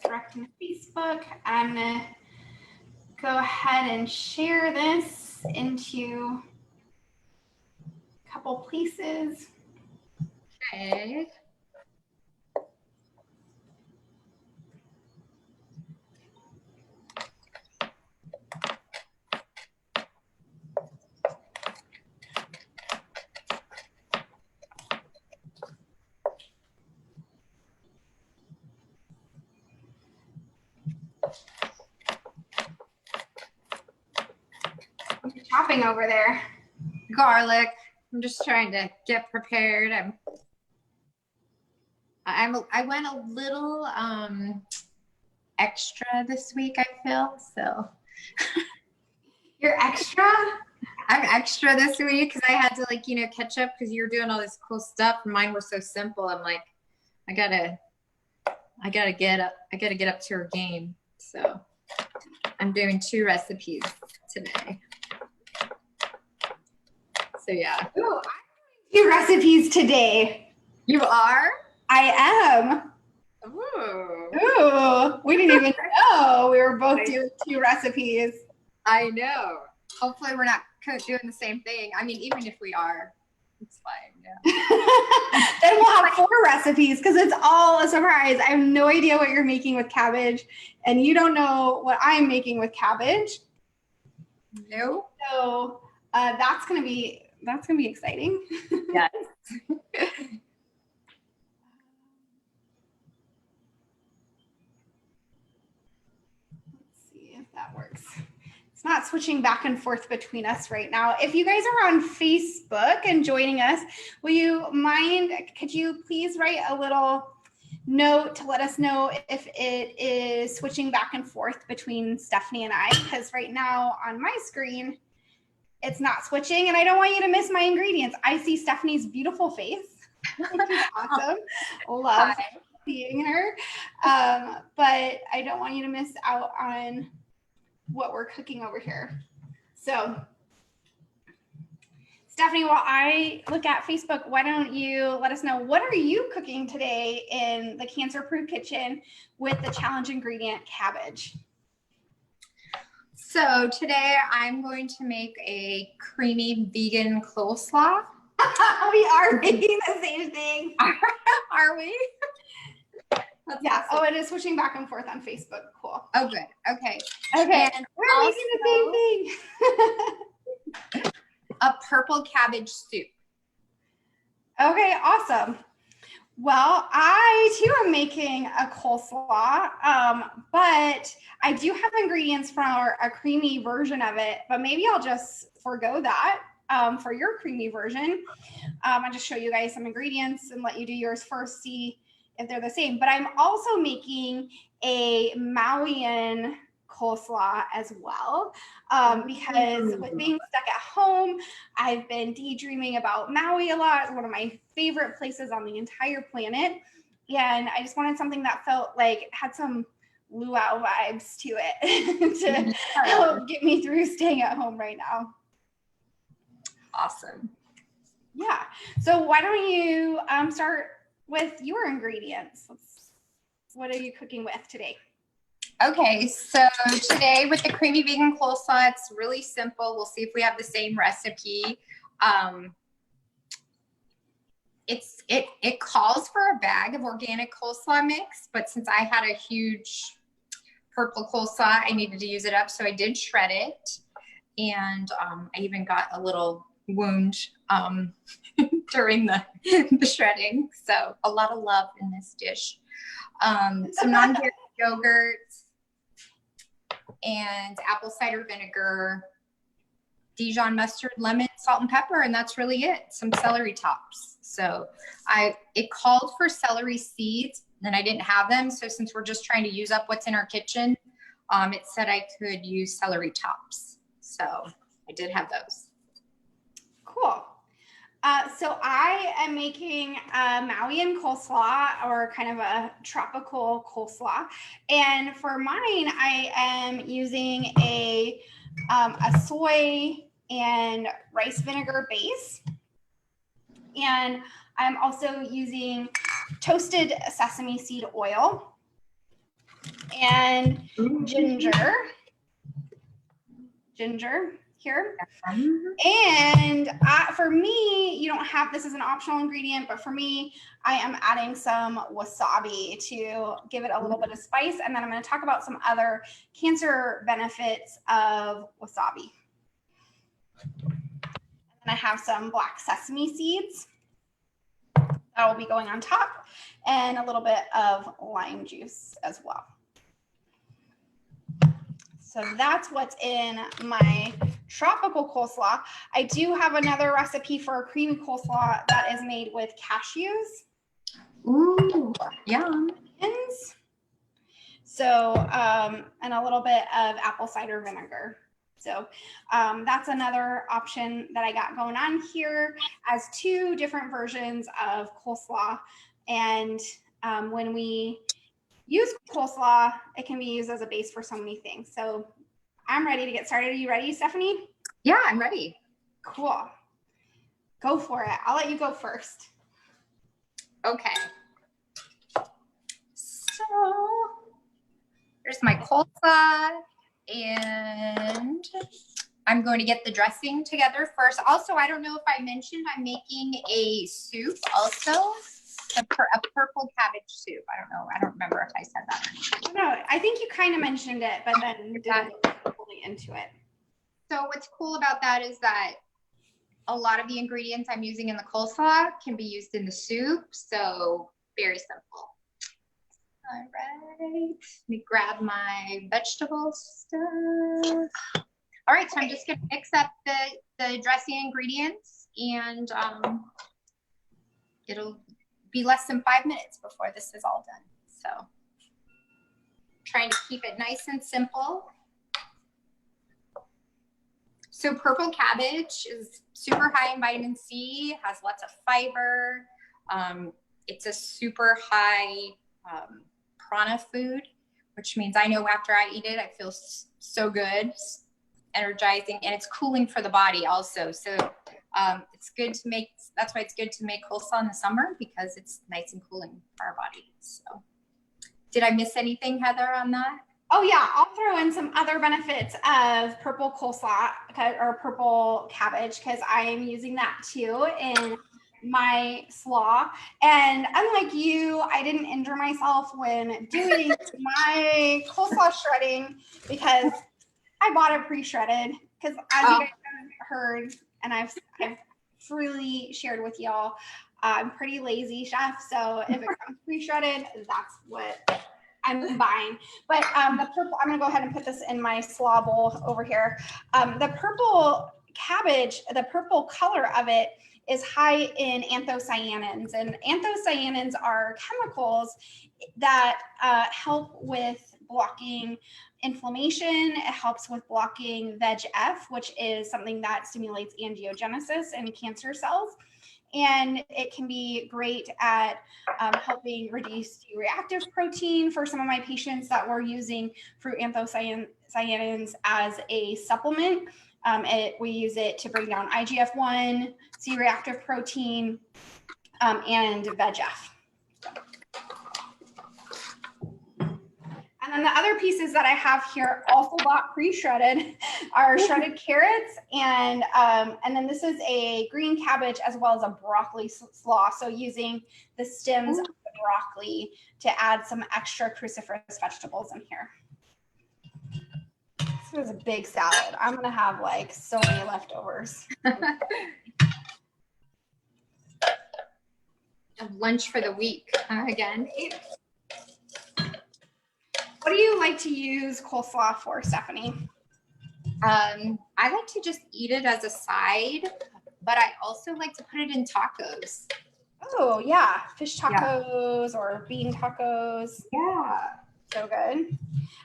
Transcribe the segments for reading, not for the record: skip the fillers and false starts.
directing Facebook. I'm going to go ahead and share this into a couple places. Okay. What are you chopping over there? Garlic. I'm just trying to get prepared. I went a little extra this week, I feel, so. You're extra? I'm extra this week because I had to, like, you know, catch up because you were doing all this cool stuff. Mine were so simple. I'm like, I gotta get up to her game. So I'm doing 2 recipes today. So yeah. Ooh, I'm doing 2 recipes today. You are? I am. Ooh. We didn't even know we were both doing 2 recipes. I know. Hopefully we're not doing the same thing. I mean, even if we are, it's fine. Yeah. Then we'll have 4 recipes because it's all a surprise. I have no idea what you're making with cabbage, and you don't know what I'm making with cabbage. No. So that's gonna be exciting. Yes. That works. It's not switching back and forth between us right now. If you guys are on Facebook and joining us, will you mind, could you please write a little note to let us know if it is switching back and forth between Stephanie and I? Because right now on my screen, it's not switching, and I don't want you to miss my ingredients. I see Stephanie's beautiful face, which is awesome. Love seeing her. But I don't want you to miss out on what we're cooking over here. So Stephanie, while I look at Facebook, why don't you let us know, what are you cooking today in the cancer-proof kitchen with the challenge ingredient cabbage? So today I'm going to make a creamy vegan coleslaw. We are making the same thing. Are we? That's yeah. Awesome. Oh, it is switching back and forth on Facebook. Cool. Oh, good. Okay. Okay. And we're making the same thing. A purple cabbage soup. Okay, awesome. Well, I too am making a coleslaw, but I do have ingredients for a creamy version of it, but maybe I'll just forego that for your creamy version. I'll just show you guys some ingredients and let you do yours first, see if they're the same. But I'm also making a Mauian coleslaw as well, because with being stuck at home, I've been daydreaming about Maui a lot. It's one of my favorite places on the entire planet, and I just wanted something that felt like it had some luau vibes to it to help get me through staying at home right now. Awesome. Yeah. So why don't you start with your ingredients? What are you cooking with today? Okay, so today with the creamy vegan coleslaw, it's really simple. We'll see if we have the same recipe. It calls for a bag of organic coleslaw mix, but since I had a huge purple coleslaw, I needed to use it up, so I did shred it, and I even got a little wound during the shredding. So a lot of love in this dish. Some non-dairy yogurt and apple cider vinegar, Dijon mustard, lemon, salt, and pepper, and that's really it. Some celery tops. So it called for celery seeds, and I didn't have them. So since we're just trying to use up what's in our kitchen, it said I could use celery tops. So I did have those. Cool. So I am making a Maui and Coleslaw, or kind of a tropical coleslaw. And for mine, I am using a soy and rice vinegar base. And I'm also using toasted sesame seed oil. and ginger here. And for me, you don't have, this is an optional ingredient, but for me, I am adding some wasabi to give it a little bit of spice. And then I'm going to talk about some other cancer benefits of wasabi. And then I have some black sesame seeds that will be going on top, and a little bit of lime juice as well. So that's what's in my tropical coleslaw. I do have another recipe for a creamy coleslaw that is made with cashews. Ooh, yum. So, and a little bit of apple cider vinegar. So that's another option that I got going on here, as two different versions of coleslaw. And when we use coleslaw, it can be used as a base for so many things. So I'm ready to get started. Are you ready, Stephanie? Yeah, I'm ready. Cool. Go for it. I'll let you go first. Okay. So here's my coleslaw, and I'm going to get the dressing together first. Also, I don't know if I mentioned I'm making a soup also. A purple cabbage soup. I don't know. I don't remember if I said that or not. No, I think you kind of mentioned it, but then didn't go fully into it. So what's cool about that is that a lot of the ingredients I'm using in the coleslaw can be used in the soup. So very simple. All right. Let me grab my vegetable stuff. All right. So I'm just going to mix up the dressing ingredients, and it'll be less than 5 minutes before this is all done. So trying to keep it nice and simple. So purple cabbage is super high in vitamin C, has lots of fiber. It's a super high prana food, which means I know after I eat it, I feel so good, energizing, and it's cooling for the body also. So it's good to make, that's why it's good to make coleslaw in the summer, because it's nice and cooling for our body. So did I miss anything, Heather, on that? Oh yeah, I'll throw in some other benefits of purple coleslaw or purple cabbage, because I am using that too in my slaw. And unlike you, I didn't injure myself when doing my coleslaw shredding, because I bought it pre-shredded, because as you guys have heard, and I've freely shared with y'all, I'm pretty lazy, chef. So if it comes pre-shredded, that's what I'm buying. But the purple, I'm gonna go ahead and put this in my slaw bowl over here. The purple cabbage, the purple color of it is high in anthocyanins, and anthocyanins are chemicals that help with blocking inflammation. It helps with blocking VEGF, which is something that stimulates angiogenesis in cancer cells. And it can be great at helping reduce C-reactive protein for some of my patients that were using fruit anthocyanins as a supplement. We use it to bring down IGF-1, C-reactive protein, and VEGF. And then the other pieces that I have here, also bought pre-shredded, are shredded carrots, and then this is a green cabbage as well as a broccoli slaw. So using the stems of the broccoli to add some extra cruciferous vegetables in here. This was a big salad. I'm gonna have like so many leftovers. Lunch for the week again. What do you like to use coleslaw for, Stephanie? I like to just eat it as a side, but I also like to put it in tacos. Oh yeah, fish tacos or bean tacos. Yeah. So good.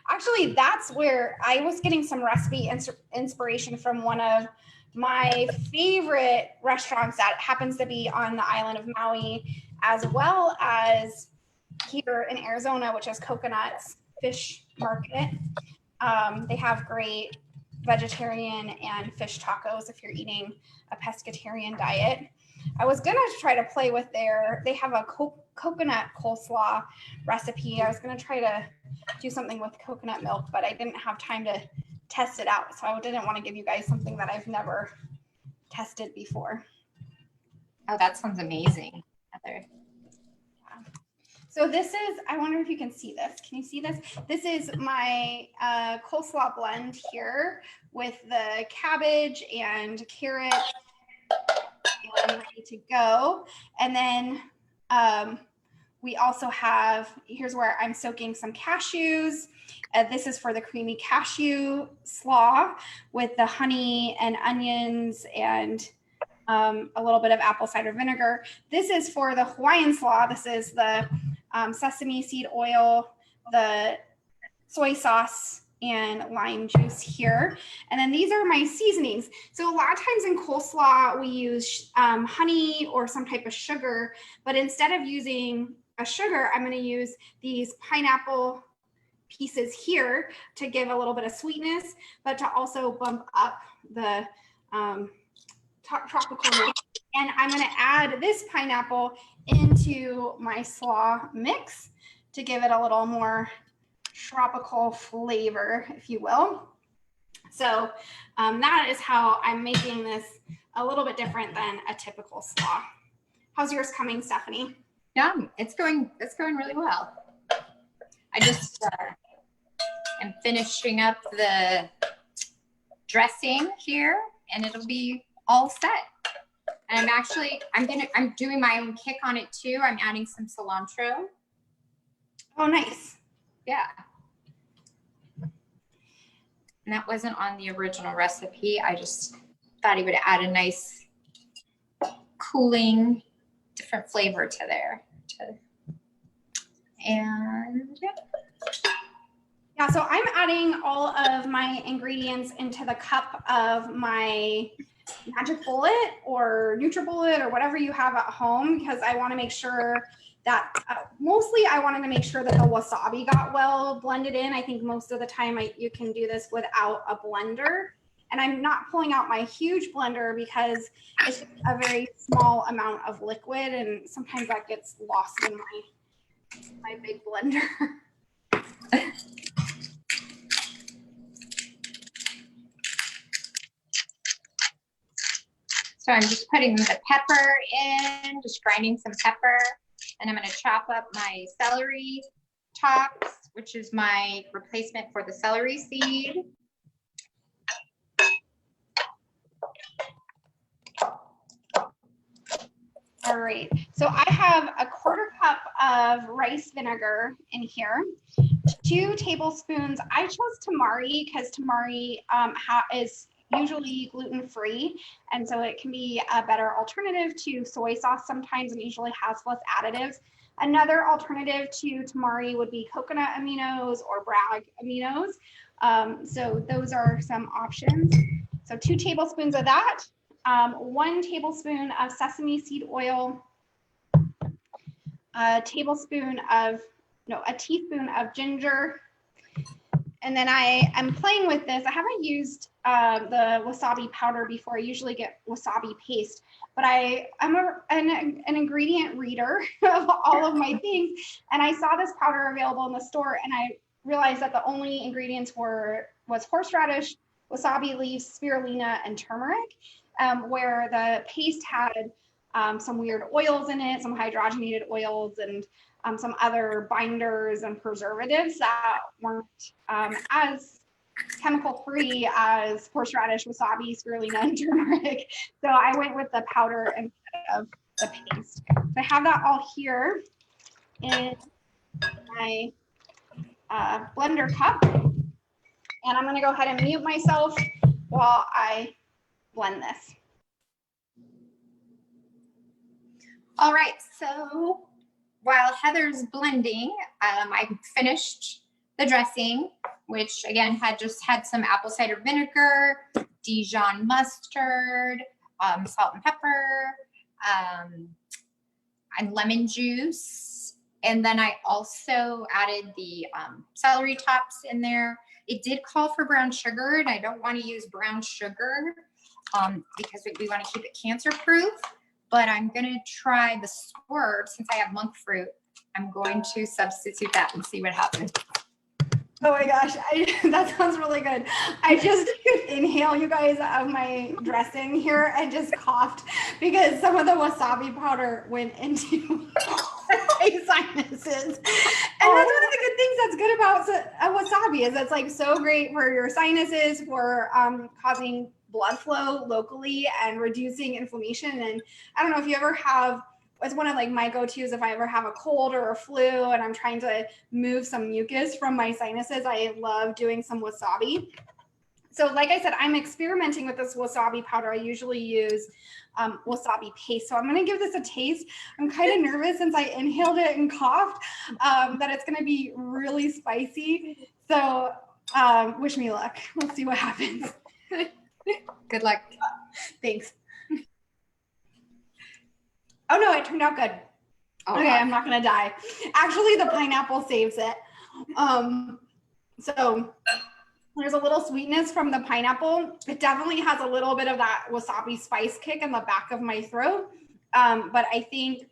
Actually, that's where I was getting some recipe inspiration from one of my favorite restaurants that happens to be on the island of Maui, as well as here in Arizona, which is Coconut's Fish Market. They have great vegetarian and fish tacos if you're eating a pescatarian diet. I was gonna try to play with they have a coconut coleslaw recipe. I was gonna try to do something with coconut milk, but I didn't have time to test it out. So I didn't want to give you guys something that I've never tested before. Oh, that sounds amazing, Heather. So this is, I wonder if you can see this. Can you see this? This is my coleslaw blend here with the cabbage and carrot and ready to go. And then we also have, here's where I'm soaking some cashews. This is for the creamy cashew slaw with the honey and onions and a little bit of apple cider vinegar. This is for the Hawaiian slaw. This is the sesame seed oil, the soy sauce, and lime juice here. And then these are my seasonings. So a lot of times in coleslaw, we use honey or some type of sugar, but instead of using a sugar, I'm gonna use these pineapple pieces here to give a little bit of sweetness, but to also bump up the tropical notes. And I'm gonna add this pineapple into my slaw mix to give it a little more tropical flavor, if you will. So that is how I'm making this a little bit different than a typical slaw. How's yours coming, Stephanie? Yeah, it's going really well. I just am finishing up the dressing here, and it'll be all set. And I'm doing my own kick on it too. I'm adding some cilantro. Oh, nice. Yeah. And that wasn't on the original recipe. I just thought he would add a nice cooling, different flavor to there. And yeah. Yeah, so I'm adding all of my ingredients into the cup of my Magic Bullet or NutriBullet or whatever you have at home, because I want to make sure that mostly I wanted to make sure that the wasabi got well blended in. I think most of the time you can do this without a blender. And I'm not pulling out my huge blender because it's just a very small amount of liquid, and sometimes that gets lost in my big blender. So I'm just putting the pepper in, just grinding some pepper, and I'm going to chop up my celery tops, which is my replacement for the celery seed. All right, so I have a 1/4 cup of rice vinegar in here, 2 tablespoons. I chose tamari because tamari is usually gluten-free, and so it can be a better alternative to soy sauce sometimes, and usually has less additives. Another alternative to tamari would be coconut aminos or bragg aminos. So those are some options. So 2 tablespoons of that. 1 tablespoon of sesame seed oil, a teaspoon of ginger. And then I am playing with this. I haven't used the wasabi powder before. I usually get wasabi paste, but I'm an ingredient reader of all of my things. And I saw this powder available in the store, and I realized that the only ingredients was horseradish, wasabi leaves, spirulina, and turmeric. Where the paste had some weird oils in it, some hydrogenated oils, and some other binders and preservatives that weren't as chemical free as horseradish, wasabi, spirulina, and turmeric. So I went with the powder instead of the paste. So I have that all here in my blender cup. And I'm going to go ahead and mute myself while I blend this. All right, so while Heather's blending, I finished the dressing, which again had some apple cider vinegar, Dijon mustard, salt and pepper, and lemon juice. And then I also added the celery tops in there. It did call for brown sugar, and I don't want to use brown sugar because we want to keep it cancer proof. but I'm going to try the swerve since I have monk fruit. I'm going to substitute that and see what happens. Oh my gosh, that sounds really good. I just inhale, you guys, of my dressing here and just coughed because some of the wasabi powder went into my sinuses. And that's one of the good things that's good about wasabi is it's like so great for your sinuses, for causing blood flow locally and reducing inflammation. And I don't know if you ever have, it's one of like my go-tos if I ever have a cold or a flu and I'm trying to move some mucus from my sinuses. I love doing some wasabi. So like I said, I'm experimenting with this wasabi powder. I usually use wasabi paste. So I'm going to give this a taste. I'm kind of nervous since I inhaled it and coughed that it's going to be really spicy. So wish me luck. We'll see what happens. Good luck. Thanks. Oh no, it turned out good. Okay, I'm not gonna die. Actually, the pineapple saves it. So there's a little sweetness from the pineapple. It definitely has a little bit of that wasabi spice kick in the back of my throat. But I think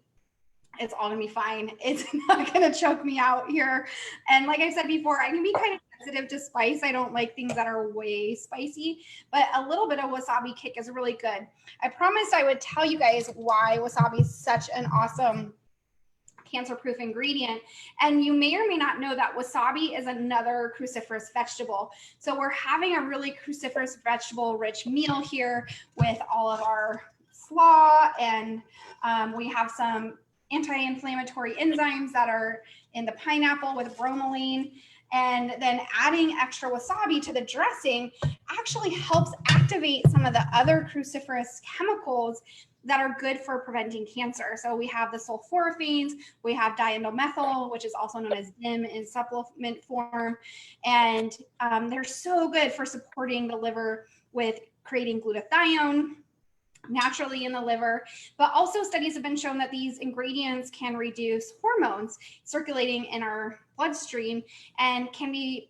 it's all gonna be fine. It's not gonna choke me out here. And like I said before, I can be kind of sensitive to spice. I don't like things that are way spicy, but a little bit of wasabi kick is really good. I promised I would tell you guys why wasabi is such an awesome cancer-proof ingredient. And you may or may not know that wasabi is another cruciferous vegetable. So we're having a really cruciferous vegetable rich meal here with all of our slaw, and we have some anti-inflammatory enzymes that are in the pineapple with bromelain. And then adding extra wasabi to the dressing actually helps activate some of the other cruciferous chemicals that are good for preventing cancer. So we have the sulforaphanes, we have diindomethyl, which is also known as DIM in supplement form. And they're so good for supporting the liver with creating glutathione naturally in the liver, but also studies have been shown that these ingredients can reduce hormones circulating in our bloodstream and can be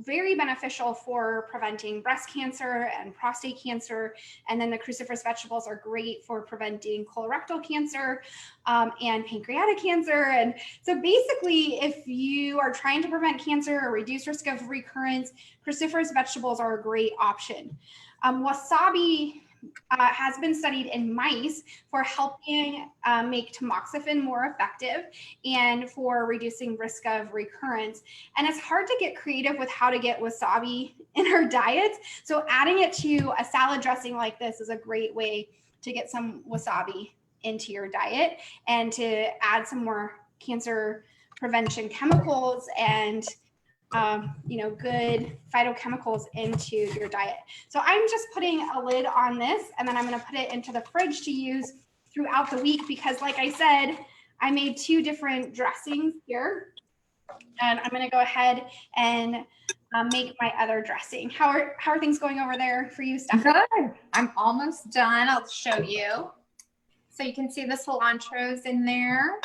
very beneficial for preventing breast cancer and prostate cancer. And then the cruciferous vegetables are great for preventing colorectal cancer and pancreatic cancer. And so basically, if you are trying to prevent cancer or reduce risk of recurrence, cruciferous vegetables are a great option. Wasabi has been studied in mice for helping make tamoxifen more effective and for reducing risk of recurrence. And it's hard to get creative with how to get wasabi in our diets. So adding it to a salad dressing like this is a great way to get some wasabi into your diet and to add some more cancer prevention chemicals and good phytochemicals into your diet. So I'm just putting a lid on this and then I'm going to put it into the fridge to use throughout the week because like I said, I made 2 different dressings here and I'm going to go ahead and make my other dressing. How are things going over there for you, Stephanie? Good. I'm almost done. I'll show you. So you can see the cilantro's in there.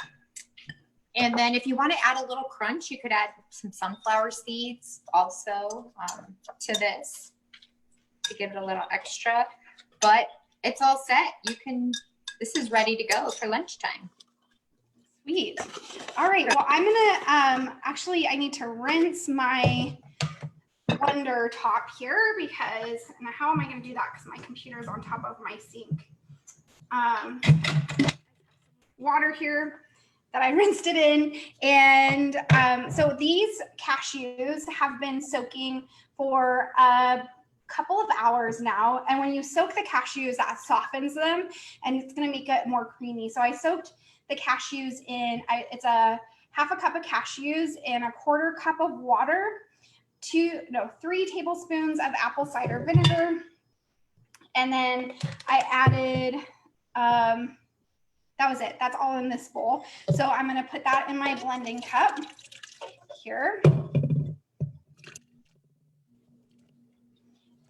And then if you want to add a little crunch, you could add some sunflower seeds also to this to give it a little extra. But it's all set. This is ready to go for lunchtime. Sweet. All right. Well, I'm going to, actually, I need to rinse my blender top here because, and how am I going to do that? Because my computer's on top of my sink. Water here that I rinsed it in. And so these cashews have been soaking for a couple of hours now. And when you soak the cashews, that softens them and it's going to make it more creamy. So I soaked the cashews in, it's a half a cup of cashews and a quarter cup of water, 3 tablespoons of apple cider vinegar. And then I added, that was it. That's all in this bowl. So I'm going to put that in my blending cup here.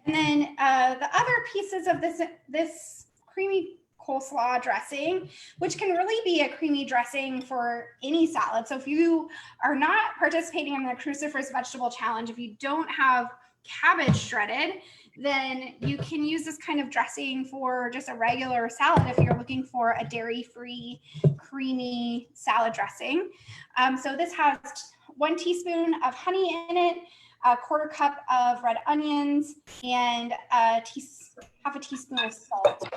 And then the other pieces of this creamy coleslaw dressing, which can really be a creamy dressing for any salad. So if you are not participating in the Cruciferous Vegetable Challenge, if you don't have cabbage shredded, then you can use this kind of dressing for just a regular salad if you're looking for a dairy-free, creamy salad dressing. So this has 1 teaspoon of honey in it, a 1/4 cup of red onions, and half a teaspoon of salt.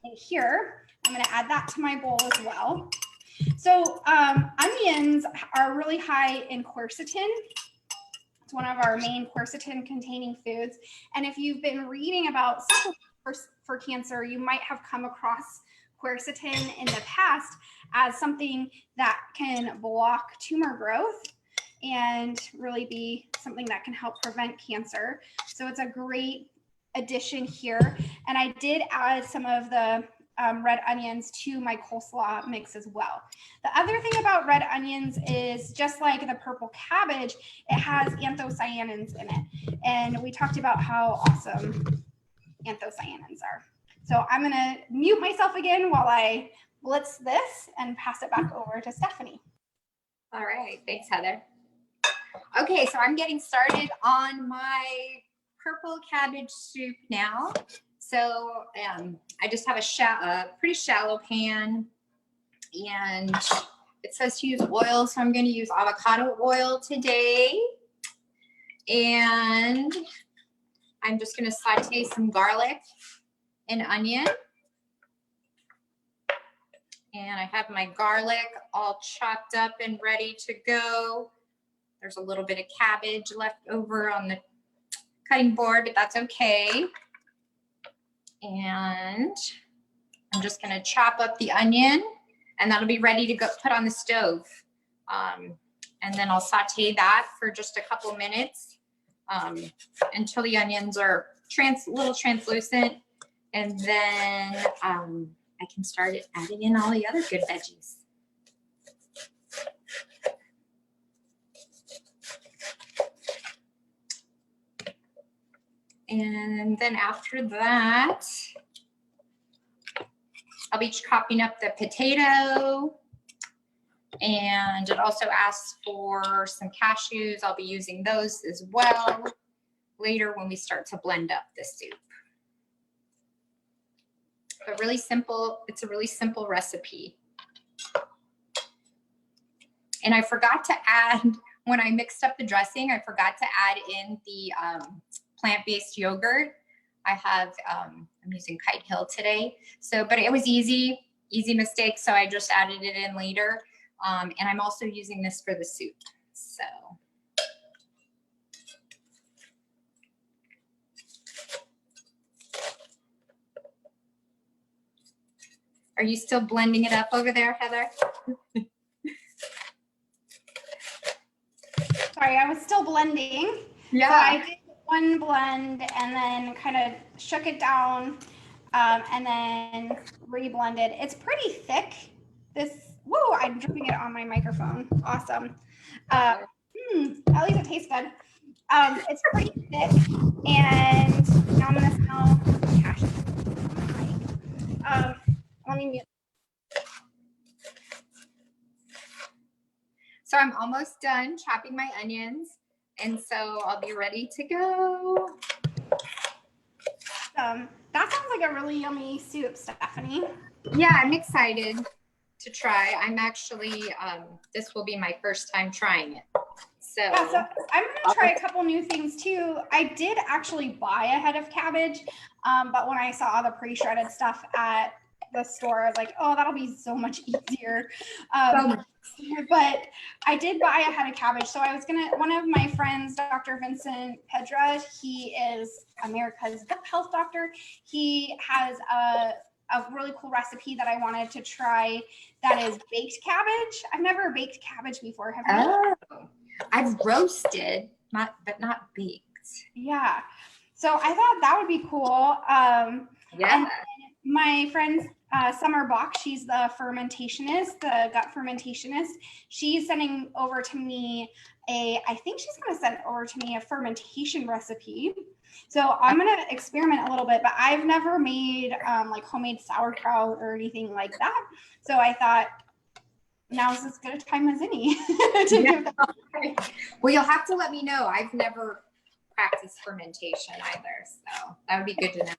And here, I'm going to add that to my bowl as well. So onions are really high in quercetin. It's one of our main quercetin containing foods. And if you've been reading about for cancer, you might have come across quercetin in the past as something that can block tumor growth and really be something that can help prevent cancer. So it's a great addition here. And I did add some of the red onions to my coleslaw mix as well. The other thing about red onions is, just like the purple cabbage, it has anthocyanins in it. And we talked about how awesome anthocyanins are. So I'm gonna mute myself again while I blitz this and pass it back over to Stephanie. All right, thanks, Heather. Okay, so I'm getting started on my purple cabbage soup now. So I just have a pretty shallow pan, and it says to use oil, so I'm going to use avocado oil today. And I'm just going to saute some garlic and onion. And I have my garlic all chopped up and ready to go. There's a little bit of cabbage left over on the cutting board, but that's okay. And I'm just going to chop up the onion, and that'll be ready to go put on the stove. And then I'll saute that for just a couple minutes until the onions are a little translucent. And then I can start adding in all the other good veggies. And then after that, I'll be chopping up the potato, and it also asks for some cashews. I'll be using those as well later when we start to blend up the soup. But really simple, it's a really simple recipe. And I forgot to add, when I mixed up the dressing, I forgot to add in the plant-based yogurt. I have, I'm using Kite Hill today. So, but it was easy mistake. So I just added it in later. And I'm also using this for the soup. So. Are you still blending it up over there, Heather? Sorry, I was still blending. Yeah. So I did one blend and then kind of shook it down and then re-blended. It's pretty thick. Whoa, I'm dripping it on my microphone. Awesome. At least it tastes good. It's pretty thick, and now I'm gonna smell cashew. Let me mute. So I'm almost done chopping my onions, and so I'll be ready to go. That sounds like a really yummy soup, Stephanie. Yeah, I'm excited to try. I'm actually, this will be my first time trying it. So, yeah, so I'm going to try a couple new things too. I did actually buy a head of cabbage, but when I saw the pre-shredded stuff at the store, I was like, oh, that'll be so much easier. But I did buy a head of cabbage. So I was one of my friends, Dr. Vincent Pedra, he is America's gut health doctor. He has a really cool recipe that I wanted to try that is baked cabbage. I've never baked cabbage before. Have you? Oh, I've roasted, but not baked. Yeah. So I thought that would be cool. Yeah. And my friend Summer Bach, she's the fermentationist, the gut fermentationist. She's sending over to me I think she's going to send over to me a fermentation recipe. So I'm going to experiment a little bit, but I've never made like homemade sauerkraut or anything like that. So I thought now's as good a time as any to give that. Well, you'll have to let me know. I've never practice fermentation either. So that would be good to know.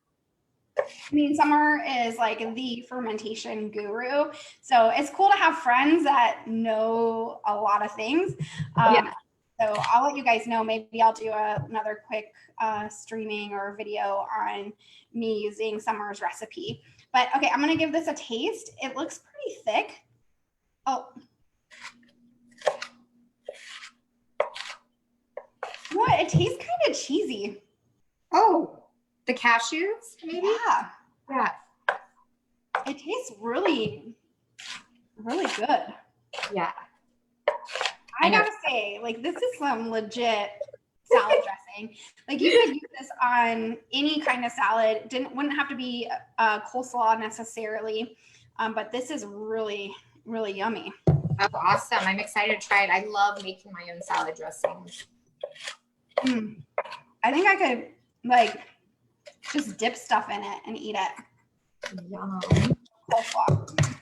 I mean, Summer is like the fermentation guru. So it's cool to have friends that know a lot of things. Yeah. So I'll let you guys know. Maybe I'll do another quick streaming or video on me using Summer's recipe. But okay, I'm going to give this a taste. It looks pretty thick. Oh. What? It tastes kind of cheesy. Oh. The cashews, maybe? Yeah. Yeah. It tastes really, really good. Yeah. I gotta say, like, this is some legit salad dressing. Like, you could use this on any kind of salad. Wouldn't have to be coleslaw necessarily, but this is really, really yummy. Oh, awesome. I'm excited to try it. I love making my own salad dressings. I think I could, like, just dip stuff in it and eat it. Yum.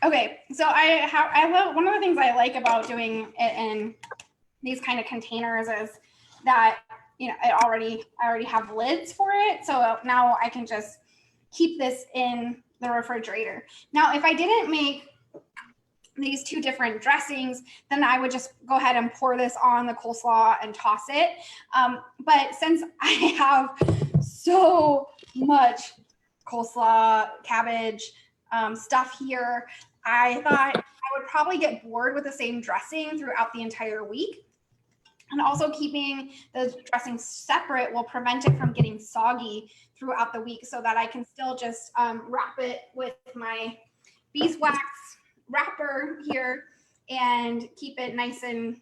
Okay, so I love, one of the things I like about doing it in these kind of containers is that, you know, I already have lids for it. So now I can just keep this in the refrigerator. Now, if I didn't make these two different dressings, then I would just go ahead and pour this on the coleslaw and toss it. But since I have so much coleslaw, cabbage, stuff here, I thought I would probably get bored with the same dressing throughout the entire week. And also keeping the dressing separate will prevent it from getting soggy throughout the week, so that I can still just wrap it with my beeswax wrapper here and keep it nice and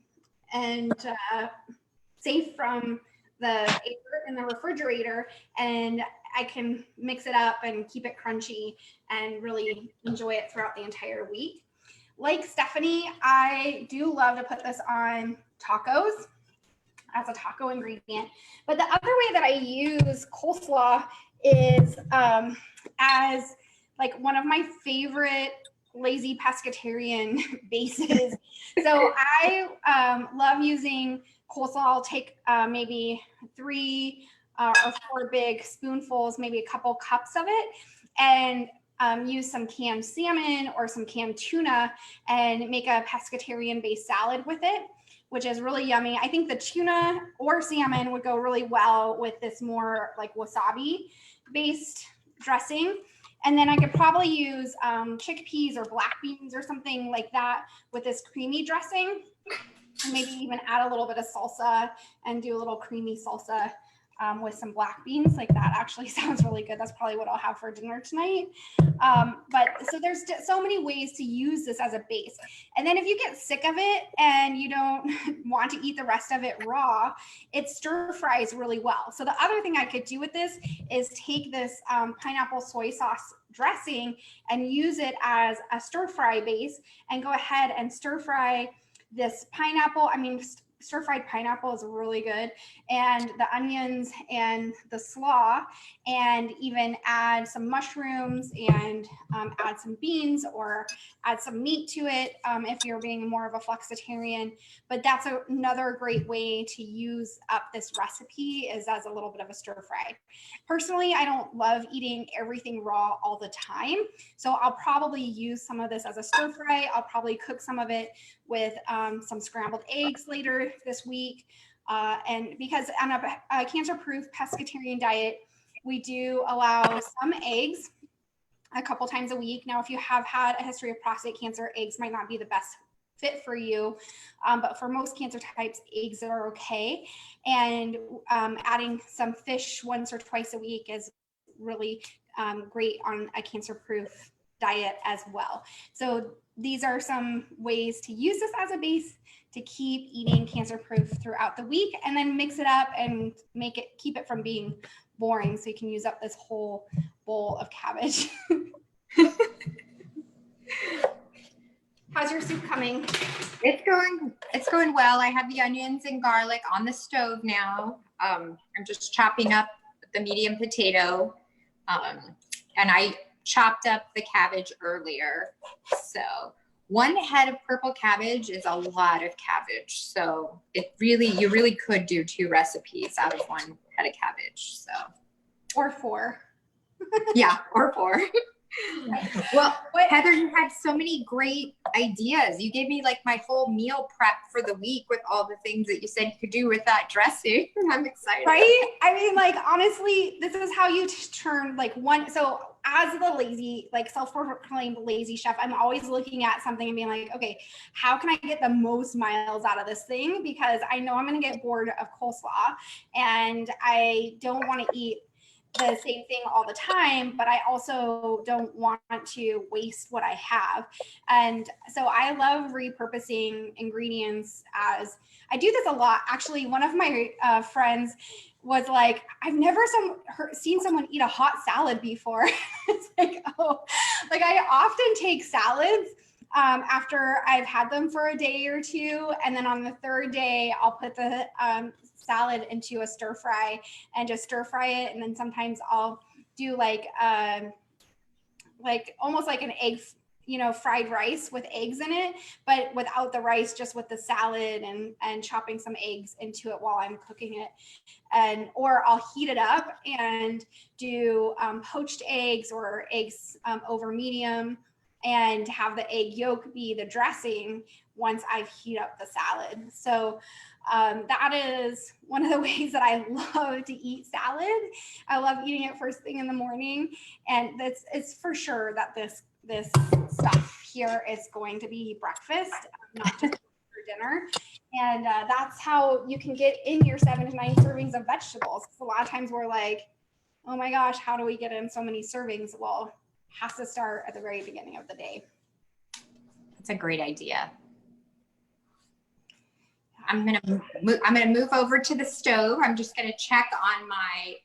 safe from the air in the refrigerator, and I can mix it up and keep it crunchy and really enjoy it throughout the entire week. Like Stephanie, I do love to put this on tacos as a taco ingredient. But the other way that I use coleslaw is as like one of my favorite lazy pescatarian bases. So I love using coleslaw. I'll take maybe 3 or 4 big spoonfuls, maybe a couple cups of it, and use some canned salmon or some canned tuna and make a pescatarian based salad with it, which is really yummy. I think the tuna or salmon would go really well with this more like wasabi based dressing. And then I could probably use chickpeas or black beans or something like that with this creamy dressing, and maybe even add a little bit of salsa and do a little creamy salsa with some black beans. Like, that actually sounds really good. That's probably what I'll have for dinner tonight. But so there's so many ways to use this as a base. And then if you get sick of it and you don't want to eat the rest of it raw, it stir fries really well. So the other thing I could do with this is take this pineapple soy sauce dressing and use it as a stir fry base, and go ahead and stir fry this pineapple. I mean, stir fried pineapple is really good, and the onions and the slaw, and even add some mushrooms and add some beans or add some meat to it if you're being more of a flexitarian. But that's another great way to use up this recipe, is as a little bit of a stir fry. Personally, I don't love eating everything raw all the time, so I'll probably use some of this as a stir fry. I'll probably cook some of it with some scrambled eggs later this week. And because on a cancer-proof pescatarian diet, we do allow some eggs a couple times a week. Now, if you have had a history of prostate cancer, eggs might not be the best fit for you. But for most cancer types, eggs are okay. And adding some fish once or twice a week is really great on a cancer-proof diet as well. So these are some ways to use this as a base to keep eating cancer-proof throughout the week, and then mix it up and keep it from being boring, so you can use up this whole bowl of cabbage. How's your soup coming? It's going well. I have the onions and garlic on the stove now. I'm just chopping up the medium potato, and I chopped up the cabbage earlier. So 1 head of purple cabbage is a lot of cabbage. So you really could do 2 recipes out of head of cabbage. So, or 4. yeah, or 4. Well, Heather, you had so many great ideas. You gave me like my whole meal prep for the week with all the things that you said you could do with that dressing. I'm excited. Right? I mean, like, honestly, this is how you turn like one. So as the lazy, like self-proclaimed lazy chef, I'm always looking at something and being like, okay, how can I get the most miles out of this thing? Because I know I'm going to get bored of coleslaw and I don't want to eat the same thing all the time, but I also don't want to waste what I have. And so I love repurposing ingredients. As I do this a lot. Actually, one of my friends was like, I've never seen someone eat a hot salad before. It's like, oh, like I often take salads after I've had them for a day or two. And then on the 3rd day, I'll put the salad into a stir fry and just stir fry it. And then sometimes I'll do like almost like an egg, fried rice with eggs in it, but without the rice, just with the salad and chopping some eggs into it while I'm cooking it. Or I'll heat it up and do poached eggs or eggs over medium and have the egg yolk be the dressing once I've heated up the salad. So that is one of the ways that I love to eat salad. I love eating it first thing in the morning. And it's for sure that this stuff here is going to be breakfast, not just for dinner. And that's how you can get in your 7 to 9 servings of vegetables. A lot of times we're like, oh my gosh, how do we get in so many servings? Well, has to start at the very beginning of the day. That's a great idea. I'm gonna move over to the stove. I'm just gonna check on my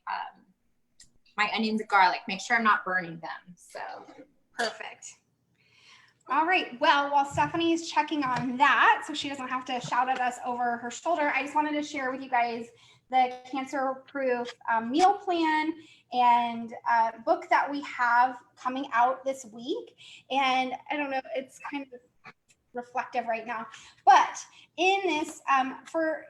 my onions and garlic, make sure I'm not burning them. So perfect. All right. Well, while Stephanie is checking on that, so she doesn't have to shout at us over her shoulder, I just wanted to share with you guys the cancer-proof meal plan and book that we have coming out this week. And I don't know, it's kind of reflective right now, but in this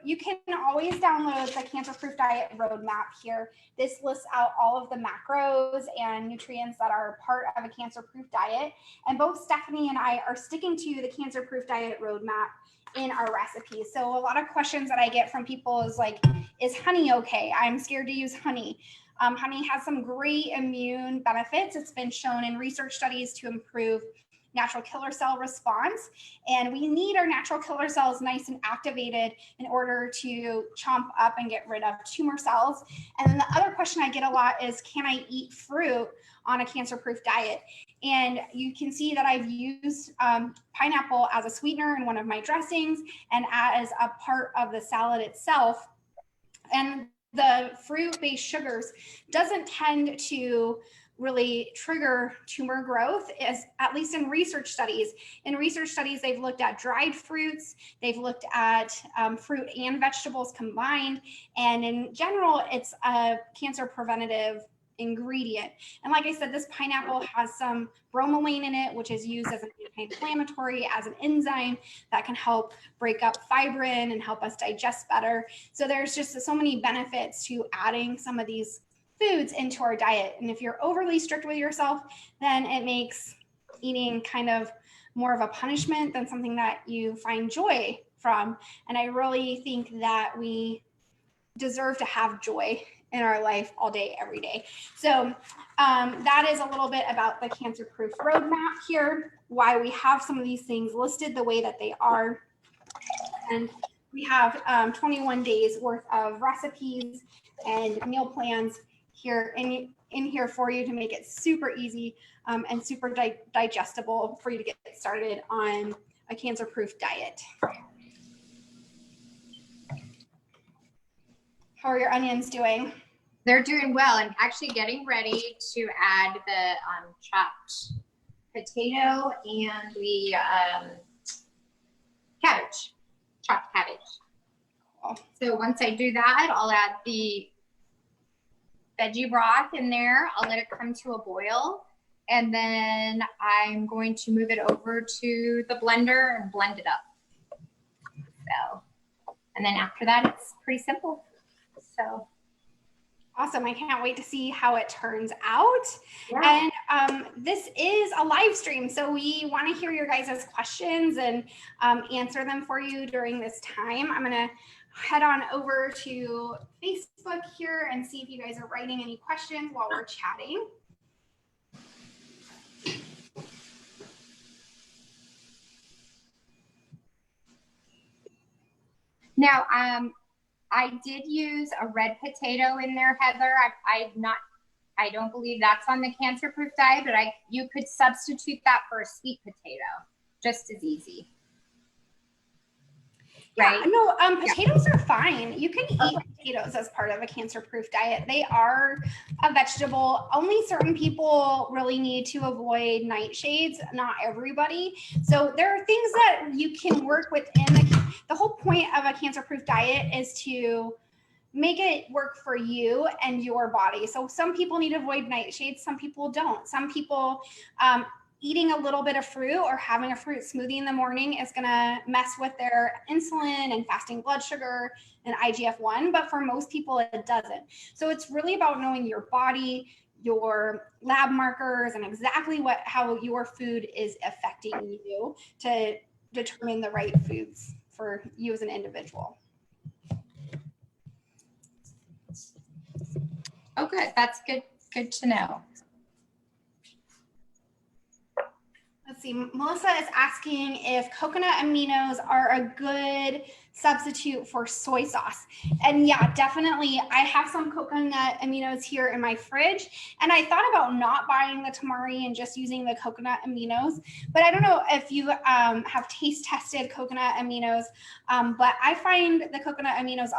you can always download the cancer-proof diet roadmap here. This lists out all of the macros and nutrients that are part of a cancer-proof diet, and both Stephanie and I are sticking to the cancer-proof diet roadmap in our recipes. So a lot of questions that I get from people is like, is honey okay? I'm scared to use honey. Honey has some great immune benefits. It's been shown in research studies to improve natural killer cell response. And we need our natural killer cells nice and activated in order to chomp up and get rid of tumor cells. And then the other question I get a lot is, can I eat fruit on a cancer-proof diet? And you can see that I've used pineapple as a sweetener in one of my dressings and as a part of the salad itself. And the fruit-based sugars doesn't tend to really trigger tumor growth, as at least in research studies. In research studies, they've looked at dried fruits, they've looked at fruit and vegetables combined, and in general, it's a cancer preventative ingredient. And like I said, this pineapple has some bromelain in it, which is used as an anti-inflammatory, as an enzyme that can help break up fibrin and help us digest better. So there's just so many benefits to adding some of these foods into our diet. And if you're overly strict with yourself, then it makes eating kind of more of a punishment than something that you find joy from. And I really think that we deserve to have joy in our life all day, every day. So that is a little bit about the cancer-proof roadmap here, why we have some of these things listed the way that they are. And we have 21 days worth of recipes and meal plans here in here for you to make it super easy and super digestible for you to get started on a cancer-proof diet. How are your onions doing? They're doing well. I'm actually getting ready to add the chopped potato and the cabbage, chopped cabbage. Cool. So once I do that, I'll add the veggie broth in there. I'll let it come to a boil. And then I'm going to move it over to the blender and blend it up. So, and then after that, it's pretty simple. So Awesome. I can't wait to see how it turns out. Yeah. And this is a live stream, so we want to hear your guys' questions and answer them for you during this time. I'm going to head on over to Facebook here and see if you guys are writing any questions while we're chatting. Now, I did use a red potato in there, Heather. I don't believe that's on the cancer-proof diet, but you could substitute that for a sweet potato, just as easy. Right? Yeah, no, potatoes are fine. You can eat potatoes as part of a cancer-proof diet. They are a vegetable. Only certain people really need to avoid nightshades, not everybody. So there are things that you can work within. The whole point of a cancer-proof diet is to make it work for you and your body. So some people need to avoid nightshades, some people don't. Some people, eating a little bit of fruit or having a fruit smoothie in the morning is going to mess with their insulin and fasting blood sugar and IGF-1, but for most people it doesn't. So it's really about knowing your body, your lab markers, and exactly how your food is affecting you to determine the right foods for you as an individual. Oh, good. That's good to know. Let's see, Melissa is asking if coconut aminos are a good substitute for soy sauce. And yeah, definitely. I have some coconut aminos here in my fridge, and I thought about not buying the tamari and just using the coconut aminos. But I don't know if you have taste tested coconut aminos, but I find the coconut aminos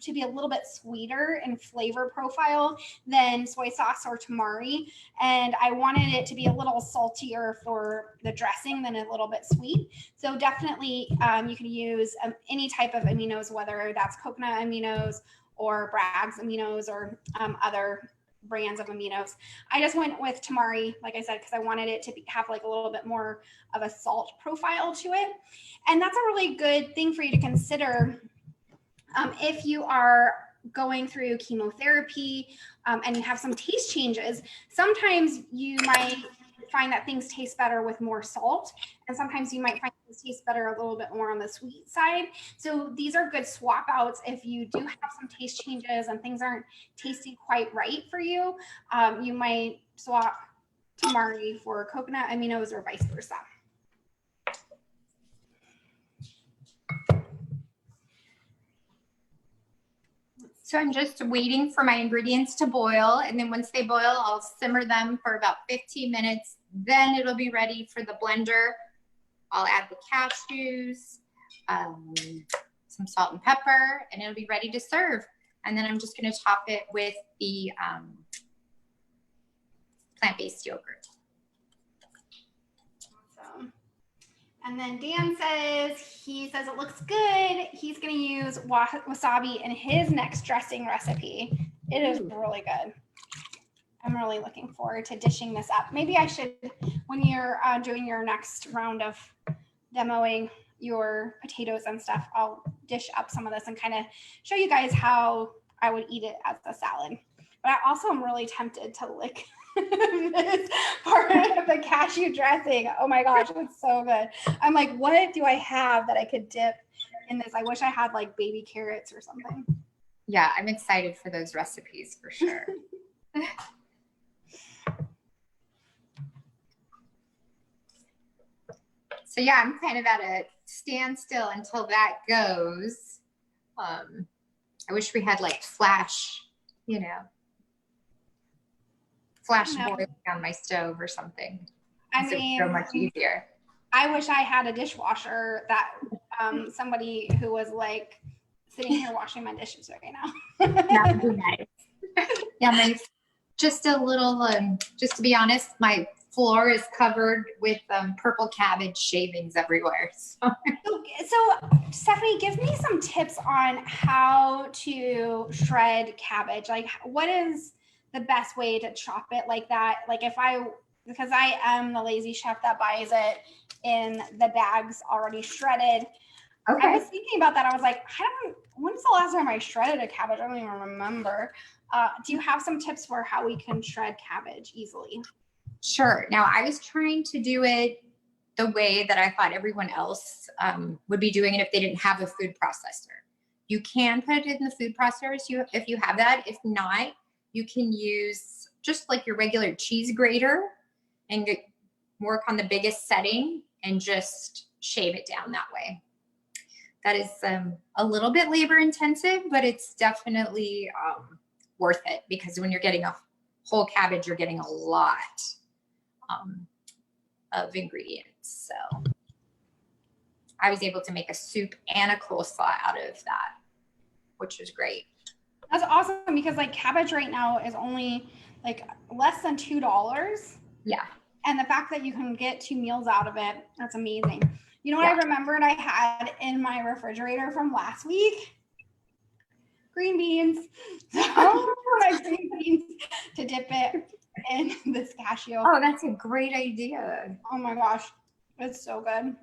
to be a little bit sweeter in flavor profile than soy sauce or tamari. And I wanted it to be a little saltier for the dressing than a little bit sweet. So definitely you can use any type of aminos, whether that's coconut aminos or Bragg's aminos or other brands of aminos. I just went with tamari, like I said, because I wanted it to have like a little bit more of a salt profile to it. And that's a really good thing for you to consider if you are going through chemotherapy and you have some taste changes. Sometimes you might find that things taste better with more salt, and sometimes you might find things taste better a little bit more on the sweet side. So these are good swap outs if you do have some taste changes and things aren't tasting quite right for you. You might swap tamari for coconut aminos or vice versa. So I'm just waiting for my ingredients to boil, and then once they boil, I'll simmer them for about 15 minutes. Then it'll be ready for the blender. I'll add the cashews, some salt and pepper, and it'll be ready to serve. And then I'm just going to top it with the plant-based yogurt. Awesome. And then Dan says, it looks good. He's going to use wasabi in his next dressing recipe. It is really good. I'm really looking forward to dishing this up. Maybe I should, when you're doing your next round of demoing your potatoes and stuff, I'll dish up some of this and kind of show you guys how I would eat it as a salad. But I also am really tempted to lick this part of the cashew dressing. Oh my gosh, it's so good. I'm like, what do I have that I could dip in this? I wish I had like baby carrots or something. Yeah, I'm excited for those recipes for sure. So yeah, I'm kind of at a standstill until that goes. I wish we had like flash boiling on my stove or something. I mean, so much easier. I wish I had a dishwasher that somebody who was like sitting here washing my dishes right now. That would be nice. Yeah, just a little, just to be honest, my floor is covered with purple cabbage shavings everywhere. So Stephanie, give me some tips on how to shred cabbage. Like, what is the best way to chop it like that? Like because I am the lazy chef that buys it in the bags already shredded. Okay. I was thinking about that. I was like, when's the last time I shredded a cabbage? I don't even remember. Do you have some tips for how we can shred cabbage easily? Sure. Now, I was trying to do it the way that I thought everyone else would be doing it if they didn't have a food processor. You can put it in the food processor if you have that. If not, you can use just like your regular cheese grater and work on the biggest setting and just shave it down that way. That is a little bit labor intensive, but it's definitely worth it, because when you're getting a whole cabbage, you're getting a lot of ingredients. So I was able to make a soup and a coleslaw out of that, which was great. That's awesome, because like cabbage right now is only like less than $2. Yeah. And the fact that you can get 2 meals out of it, that's amazing. You know what I remembered I had in my refrigerator from last week? Green beans. My green beans to dip it in this cashew. Oh, that's a great idea. Oh my gosh. It's so good.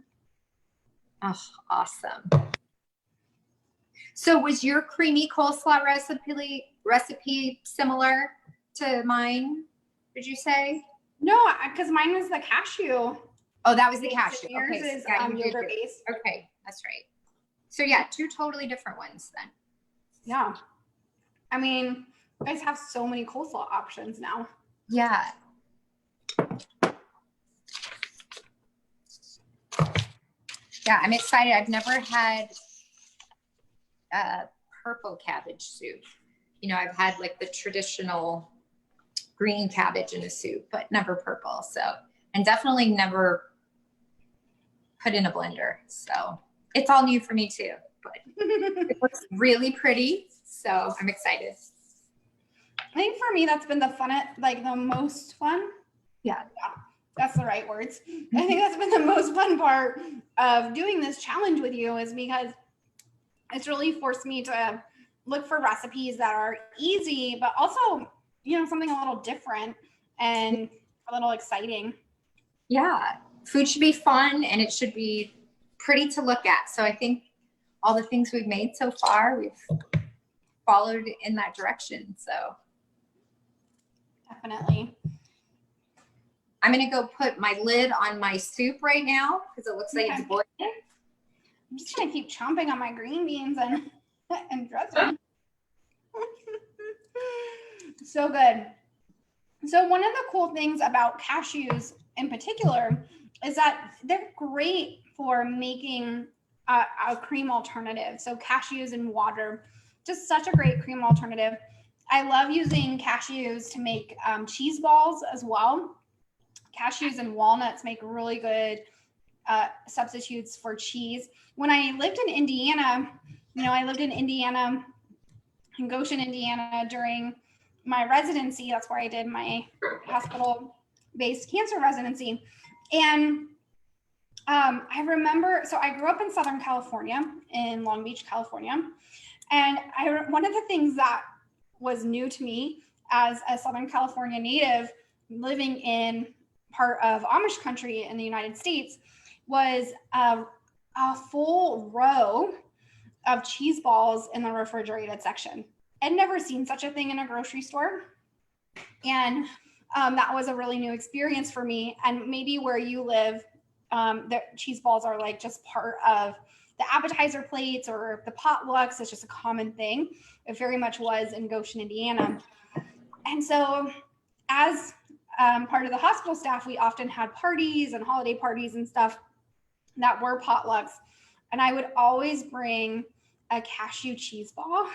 Oh, awesome. So was your creamy coleslaw recipe similar to mine, did you say? No, because mine was the cashew. Oh, that was the cashew. Yours Okay, is so yogurt based. Okay, that's right. So yeah, 2 totally different ones then. Yeah. I mean, you guys have so many coleslaw options now. Yeah. Yeah, I'm excited. I've never had purple cabbage soup. You know, I've had like the traditional green cabbage in a soup, but never purple. So, and definitely never put in a blender. So it's all new for me too, but it looks really pretty. So I'm excited. I think for me, that's been the most fun. Yeah. That's the right words. I think that's been the most fun part of doing this challenge with you, is because it's really forced me to look for recipes that are easy, but also, you know, something a little different and a little exciting. Yeah. Food should be fun and it should be pretty to look at. So I think all the things we've made so far, we've followed in that direction. So definitely. I'm going to go put my lid on my soup right now because it looks like it's boiling. I'm just going to keep chomping on my green beans and dressing. So good. So one of the cool things about cashews in particular is that they're great for making a cream alternative. So cashews and water, just such a great cream alternative. I love using cashews to make cheese balls as well. Cashews and walnuts make really good substitutes for cheese. When I lived in Indiana, I lived in Indiana, in Goshen, Indiana, during my residency. That's where I did my hospital-based cancer residency. And I remember, so I grew up in Southern California, in Long Beach, California. And one of the things that was new to me as a Southern California native living in part of Amish country in the United States was a full row of cheese balls in the refrigerated section. I'd never seen such a thing in a grocery store. And that was a really new experience for me. And maybe where you live, the cheese balls are like just part of the appetizer plates or the potlucks. It's just a common thing. It very much was in Goshen, Indiana. And so as part of the hospital staff, we often had parties and holiday parties and stuff that were potlucks. And I would always bring a cashew cheese ball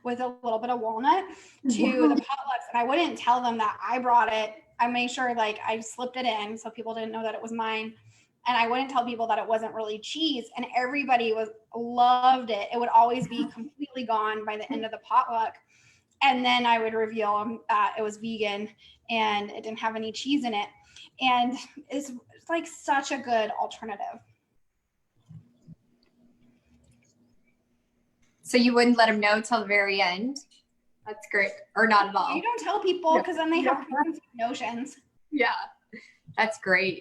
with a little bit of walnut to the potlucks. And I wouldn't tell them that I brought it. I made sure I slipped it in so people didn't know that it was mine. And I wouldn't tell people that it wasn't really cheese. And everybody loved it. It would always be completely gone by the end of the potluck. And then I would reveal that it was vegan and it didn't have any cheese in it. And it's like such a good alternative. So you wouldn't let them know till the very end? That's great. Or not at all? You don't tell people because then they have preconceived notions. Yeah, that's great.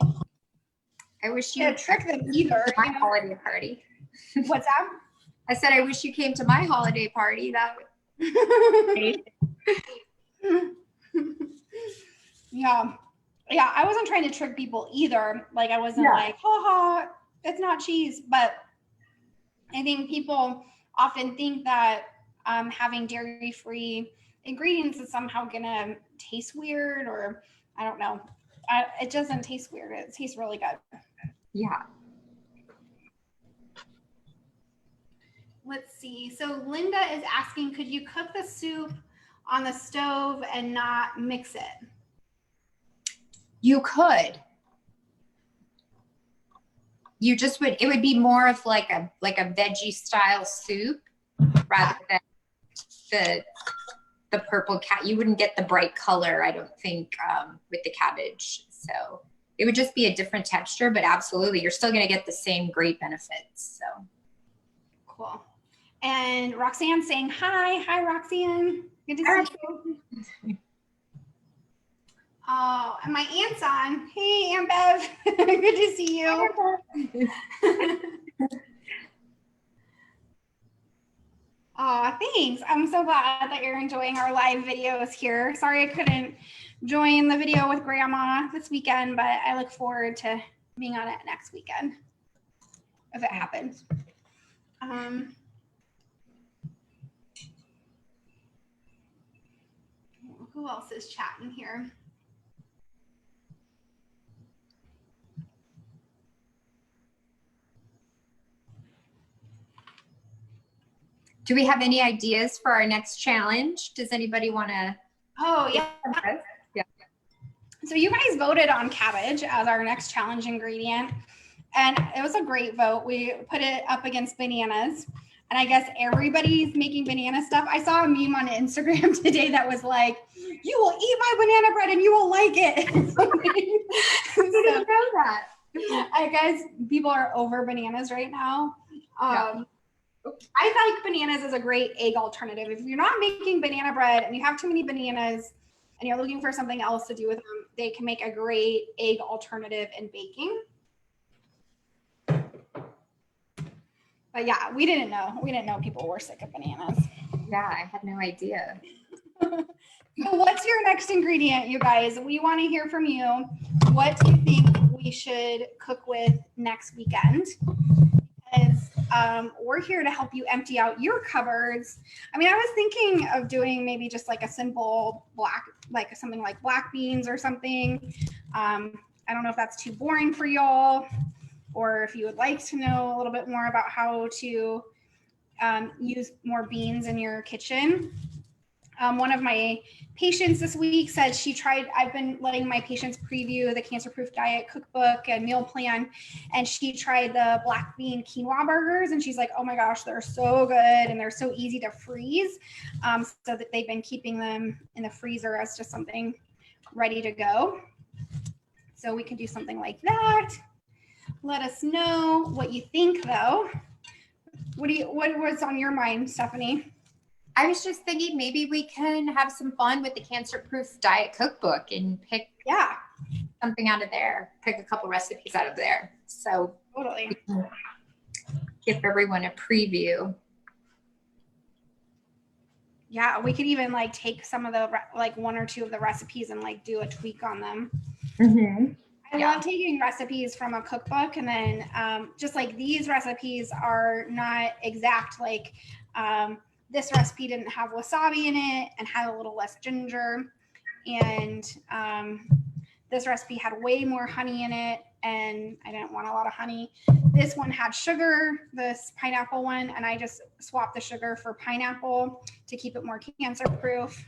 I wish you can't trick them either. to my holiday party. What's that? I said, I wish you came to my holiday party. That Yeah. Yeah, I wasn't trying to trick people either. Like I wasn't like, haha, it's not cheese. But I think people often think that having dairy-free ingredients is somehow gonna taste weird, or I don't know. It doesn't taste weird. It tastes really good. Yeah. Let's see. So Linda is asking, could you cook the soup on the stove and not mix it? You could. You just would, it would be more of like a veggie style soup rather than the purple cat. You wouldn't get the bright color, I don't think, with the cabbage. So it would just be a different texture, but absolutely, you're still going to get the same great benefits. So cool. And Roxanne saying hi. Hi, Roxanne. Good to see you. Oh, and my aunt's on. Hey, Aunt Bev. Good to see you. Oh, thanks. I'm so glad that you're enjoying our live videos here. Sorry I couldn't join the video with Grandma this weekend, but I look forward to being on it next weekend if it happens. Who else is chatting here? Do we have any ideas for our next challenge? Does anybody want to? Oh, yeah. Yeah. So you guys voted on cabbage as our next challenge ingredient, and it was a great vote. We put it up against bananas, and I guess everybody's making banana stuff. I saw a meme on Instagram today that was like, "You will eat my banana bread and you will like it." I didn't know that. I guess people are over bananas right now. Yeah. I like bananas as a great egg alternative. If you're not making banana bread and you have too many bananas and you're looking for something else to do with them, they can make a great egg alternative in baking. But yeah, we didn't know. We didn't know people were sick of bananas. Yeah, I had no idea. So what's your next ingredient, you guys? We want to hear from you. What do you think we should cook with next weekend? Because we're here to help you empty out your cupboards. I mean, I was thinking of doing maybe just like a simple like something like black beans or something. I don't know if that's too boring for y'all, or if you would like to know a little bit more about how to use more beans in your kitchen. One of my patients this week said she tried, I've been letting my patients preview the Cancer Proof Diet cookbook and meal plan, and she tried the black bean quinoa burgers, and she's like, oh my gosh, they're so good and they're so easy to freeze, so that they've been keeping them in the freezer as just something ready to go. So we can do something like that. Let us know what you think, though. What was on your mind, Stephanie? I was just thinking maybe we can have some fun with the Cancer Proof Diet cookbook and pick something out of there, pick a couple recipes out of there. So totally give everyone a preview. Yeah, we could even like take some of the like one or two of the recipes and like do a tweak on them. Mm-hmm. I love taking recipes from a cookbook, and then just like these recipes are not exact, like this recipe didn't have wasabi in it and had a little less ginger, and this recipe had way more honey in it and I didn't want a lot of honey. This one had sugar, this pineapple one, and I just swapped the sugar for pineapple to keep it more cancer proof.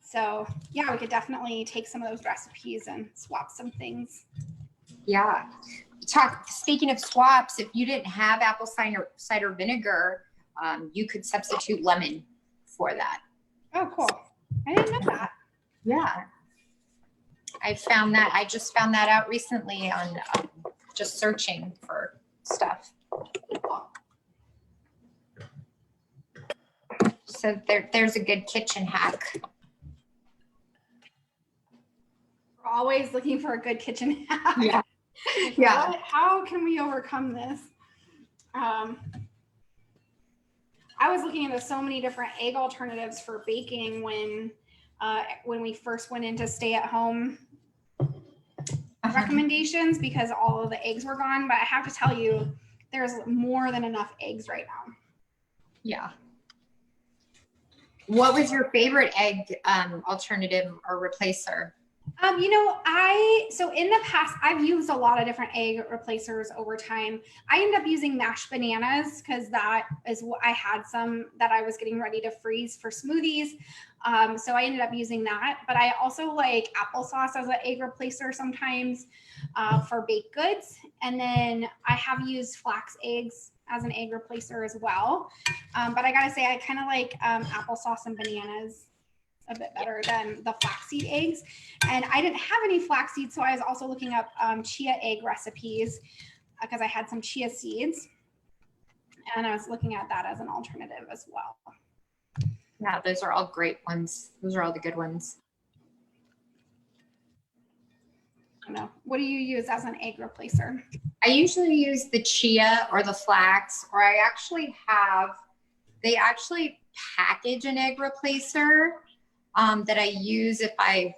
So yeah, we could definitely take some of those recipes and swap some things. Yeah. Speaking of swaps, if you didn't have apple cider vinegar, you could substitute lemon for that. Oh, cool. I didn't know that. Yeah. I just found that out recently on just searching for stuff. So there's a good kitchen hack. always looking for a good kitchen hack. Yeah. Like, Yeah. how can we overcome this? I was looking into so many different egg alternatives for baking when we first went into stay-at-home recommendations because all of the eggs were gone. But I have to tell you, there's more than enough eggs right now. Yeah. What was your favorite egg alternative or replacer? So in the past, I've used a lot of different egg replacers over time. I ended up using mashed bananas because that is what I had some that I was getting ready to freeze for smoothies. So I ended up using that. But I also like applesauce as an egg replacer sometimes for baked goods. And then I have used flax eggs as an egg replacer as well. But I gotta say, I kind of like applesauce and bananas a bit better than the flaxseed eggs. And I didn't have any flaxseed, so I was also looking up chia egg recipes because I had some chia seeds. And I was looking at that as an alternative as well. Yeah, those are all great ones. Those are all the good ones. I don't know. What do you use as an egg replacer? I usually use the chia or the flax, or I actually they actually package an egg replacer that I use if I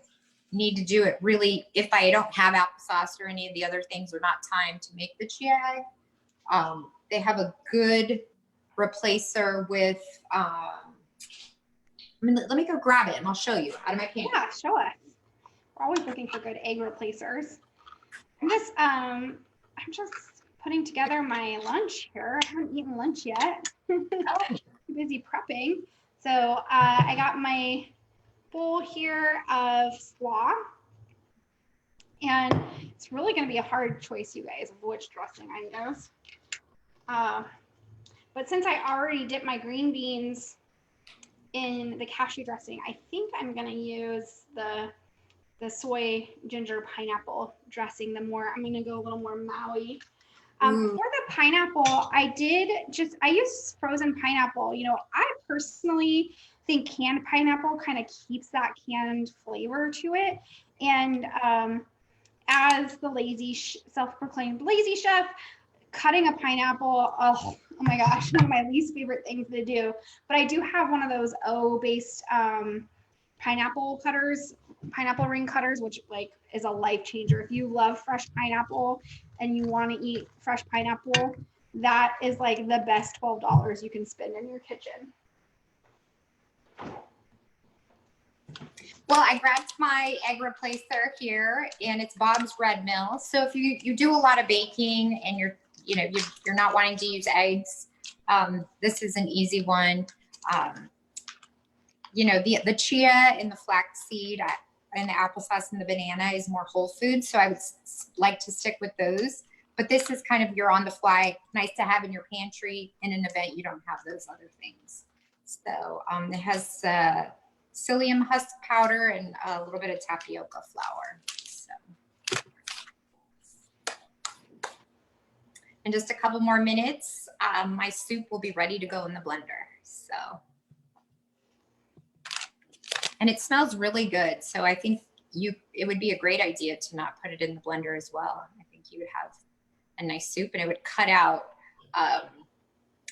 need to do it really, if I don't have applesauce or any of the other things or not time to make the chia egg. They have a good replacer with, let me go grab it and I'll show you out of my pantry. Yeah, show us. We're always looking for good egg replacers. I'm just putting together my lunch here. I haven't eaten lunch yet. Busy prepping. So I got my bowl here of slaw. And it's really going to be a hard choice, you guys, of which dressing I use. But since I already dipped my green beans in the cashew dressing, I think I'm going to use the soy ginger pineapple dressing. I'm going to go a little more Maui. For the pineapple, I use frozen pineapple. I personally think canned pineapple kind of keeps that canned flavor to it. And as the self-proclaimed lazy chef, cutting a pineapple, oh my gosh, one of my least favorite things to do. But I do have one of those O-based pineapple ring cutters, which is a life changer. If you love fresh pineapple and you want to eat fresh pineapple, that is the best $12 you can spend in your kitchen. Well, I grabbed my egg replacer here, and it's Bob's Red Mill. So if you do a lot of baking and you're not wanting to use eggs, this is an easy one. The chia and the flaxseed and the applesauce and the banana is more whole food, so I would like to stick with those. But this is kind of your on the fly, nice to have in your pantry in an event you don't have those other things. So it has psyllium husk powder and a little bit of tapioca flour. So, in just a couple more minutes, my soup will be ready to go in the blender. So, and it smells really good. So I think it would be a great idea to not put it in the blender as well. I think you would have a nice soup, and it would cut out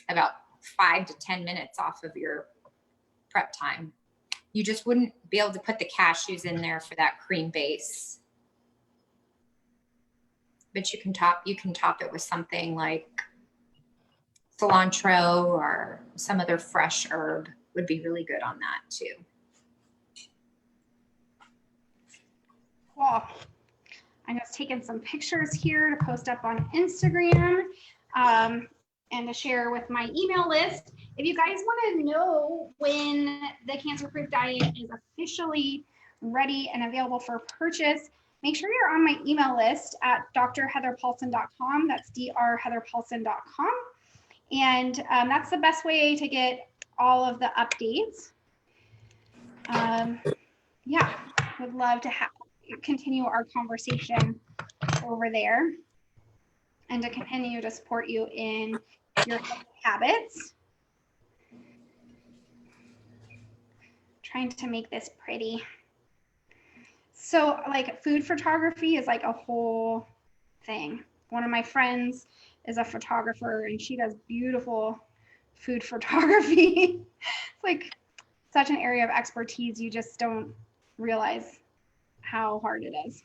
about 5 to 10 minutes off of your prep time. You just wouldn't be able to put the cashews in there for that cream base. But you can top it with something like cilantro or some other fresh herb would be really good on that too. Well, I'm just taking some pictures here to post up on Instagram and to share with my email list. If you guys want to know when the Cancer Proof Diet is officially ready and available for purchase, make sure you're on my email list at drheatherpaulson.com. That's drheatherpaulson.com. And that's the best way to get all of the updates. Yeah, would love to continue our conversation over there and to continue to support you in your habits. Trying to make this pretty. So like food photography is like a whole thing. One of my friends is a photographer and she does beautiful food photography. It's like such an area of expertise. You just don't realize how hard it is.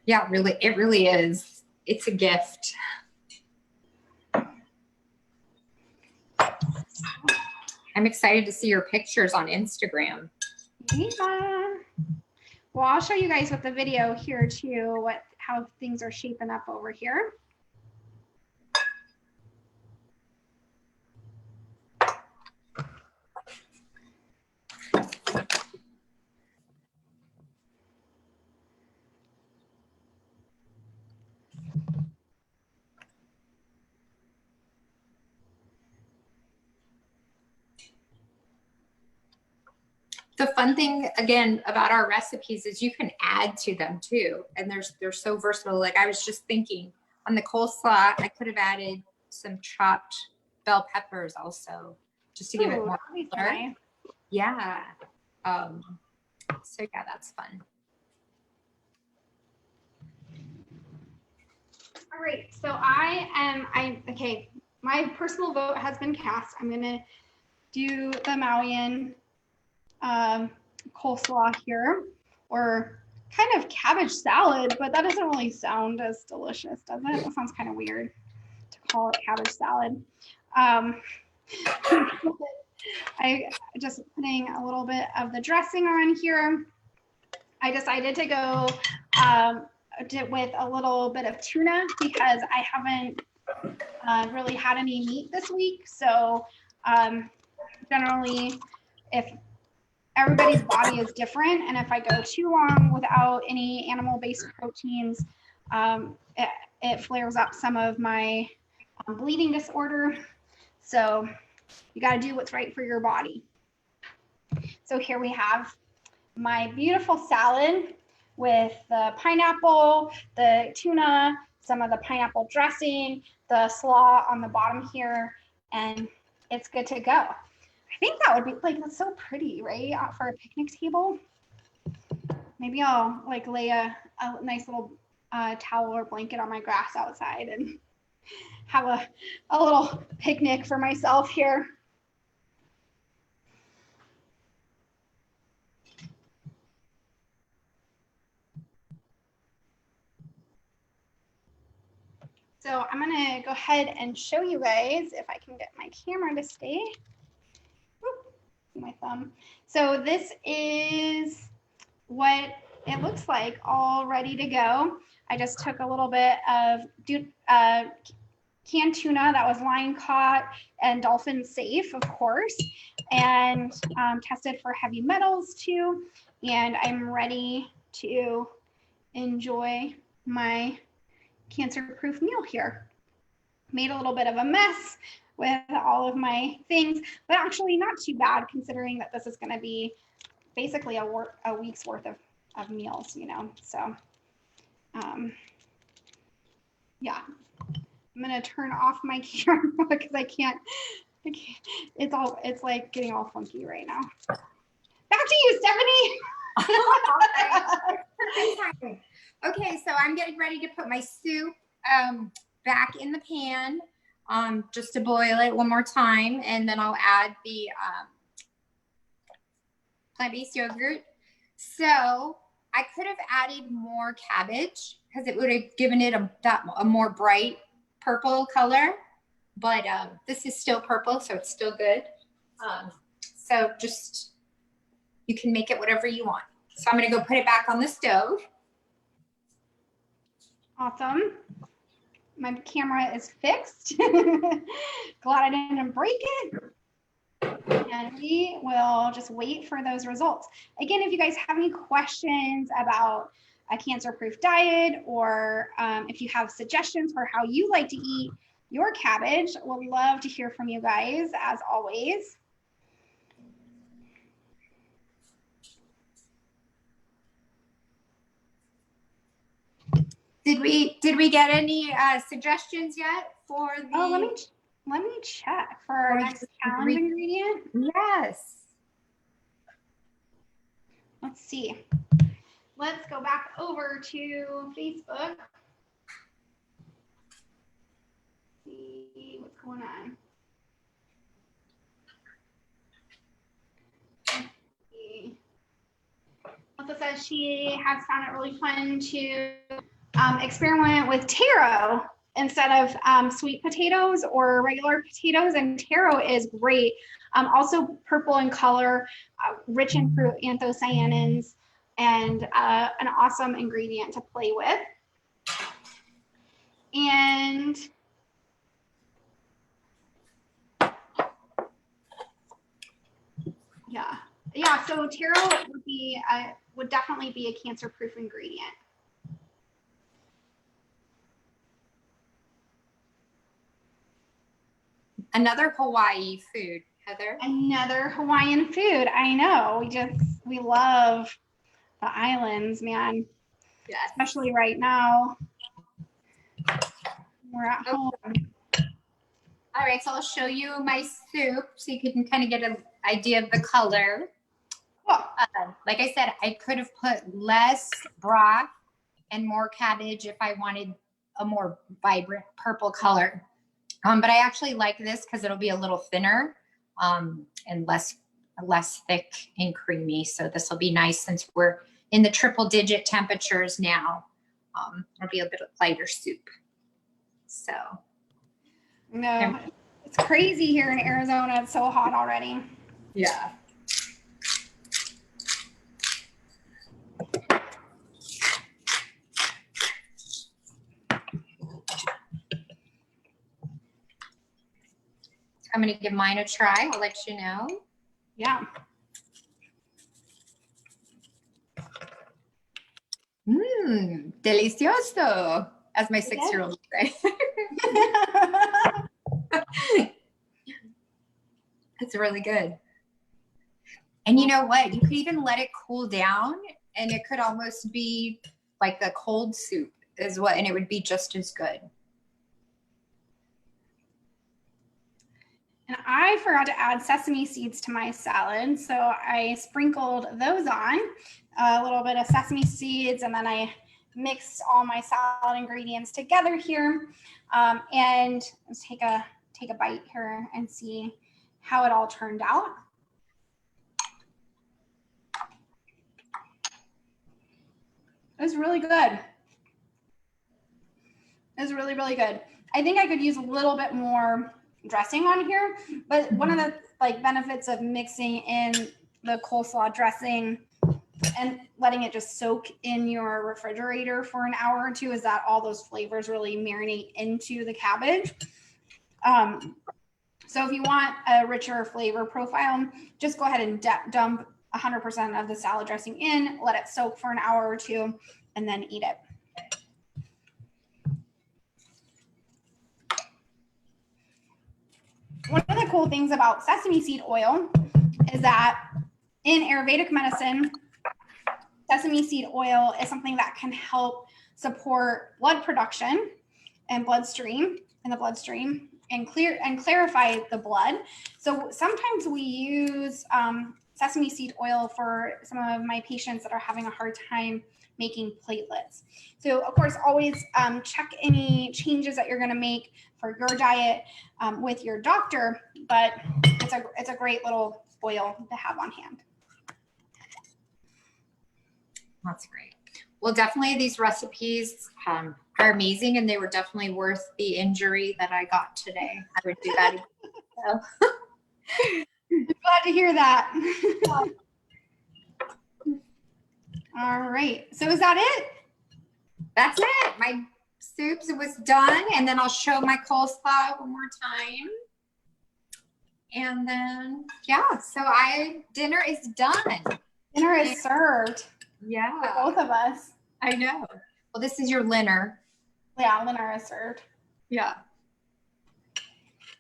Yeah, really, it really is. It's a gift. I'm excited to see your pictures on Instagram. Yeah. Well, I'll show you guys with the video here too, how things are shaping up over here. The fun thing again about our recipes is you can add to them too, and they're so versatile. Like I was just thinking on the coleslaw, I could have added some chopped bell peppers also, just to give it more color. Nice. Yeah. So yeah, that's fun. All right, so okay, my personal vote has been cast. I'm gonna do the Maui and coleslaw here, or kind of cabbage salad, but that doesn't really sound as delicious, does it? That sounds kind of weird to call it cabbage salad. I just putting a little bit of the dressing on here. I decided to go with a little bit of tuna because I haven't really had any meat this week. So generally, if everybody's body is different, and if I go too long without any animal-based proteins, it flares up some of my bleeding disorder. So you got to do what's right for your body. So here we have my beautiful salad with the pineapple, the tuna, some of the pineapple dressing, the slaw on the bottom here, and it's good to go. I think that would be like, that's so pretty, right? For a picnic table. Maybe I'll like lay a nice little towel or blanket on my grass outside and have a little picnic for myself here. So I'm gonna go ahead and show you guys if I can get my camera to stay. My thumb. So this is what it looks like all ready to go. I just took a little bit of canned tuna that was line caught and dolphin safe, of course, and tested for heavy metals too. And I'm ready to enjoy my cancer-proof meal here. Made a little bit of a mess with all of my things, but actually not too bad considering that this is going to be basically a week's worth of meals, you know. So yeah, I'm going to turn off my camera because I can't, it's like getting all funky right now. Back to you, Stephanie. Okay, so I'm getting ready to put my soup back in the pan just to boil it one more time, and then I'll add the plant-based yogurt. So I could have added more cabbage because it would have given it a more bright purple color, but this is still purple, so it's still good. So just, you can make it whatever you want. So I'm gonna go put it back on the stove. Awesome. My camera is fixed. Glad I didn't break it. And we will just wait for those results. Again, if you guys have any questions about a cancer-proof diet, or if you have suggestions for how you like to eat your cabbage, we'll love to hear from you guys as always. Did we get any suggestions yet for the? Oh, let me check for our next challenge ingredient. Yes. let's see. Let's go back over to Facebook. See what's going on. Melissa says she has found it really fun to experiment with taro instead of sweet potatoes or regular potatoes, and taro is great. Also purple in color, rich in fruit anthocyanins, and an awesome ingredient to play with. And yeah, so taro would definitely be a cancer-proof ingredient. Another Hawaii food, Heather. Another Hawaiian food. I know. We love the islands, man. Yes. Especially right now. We're at home. All right, so I'll show you my soup so you can kind of get an idea of the color. Cool. Like I said, I could have put less broth and more cabbage if I wanted a more vibrant purple color. But I actually like this because it'll be a little thinner and less thick and creamy. So this will be nice since we're in the triple digit temperatures now. It'll be a bit of lighter soup. So. No, it's crazy here in Arizona. It's so hot already. Yeah. I'm going to give mine a try. I'll let you know. Yeah. Delicioso, as my 6-year-old would say. It's really good. And you know what? You could even let it cool down and it could almost be like a cold soup and it would be just as good. And I forgot to add sesame seeds to my salad. So I sprinkled those on, a little bit of sesame seeds, and then I mixed all my salad ingredients together here. And let's take a bite here and see how it all turned out. It was really good. It was really, really good. I think I could use a little bit more dressing on here, but one of the benefits of mixing in the coleslaw dressing and letting it just soak in your refrigerator for an hour or two is that all those flavors really marinate into the cabbage. So if you want a richer flavor profile, just go ahead and dump 100% of the salad dressing in, let it soak for an hour or two, and then eat it. One of the cool things about sesame seed oil is that in Ayurvedic medicine, sesame seed oil is something that can help support blood production and bloodstream and clarify the blood. So sometimes we use sesame seed oil for some of my patients that are having a hard time making platelets. So of course, always check any changes that you're going to make for your diet with your doctor, but it's a great little oil to have on hand. That's great. Well, definitely these recipes are amazing, and they were definitely worth the injury that I got today. I would do that again. So. I'm glad to hear that. All right. So is that it? That's it. My soups was done, and then I'll show my coleslaw one more time. And then, yeah, so dinner is done. Dinner is served. Yeah. For both of us. I know. Well, this is your dinner. Yeah, dinner is served. Yeah.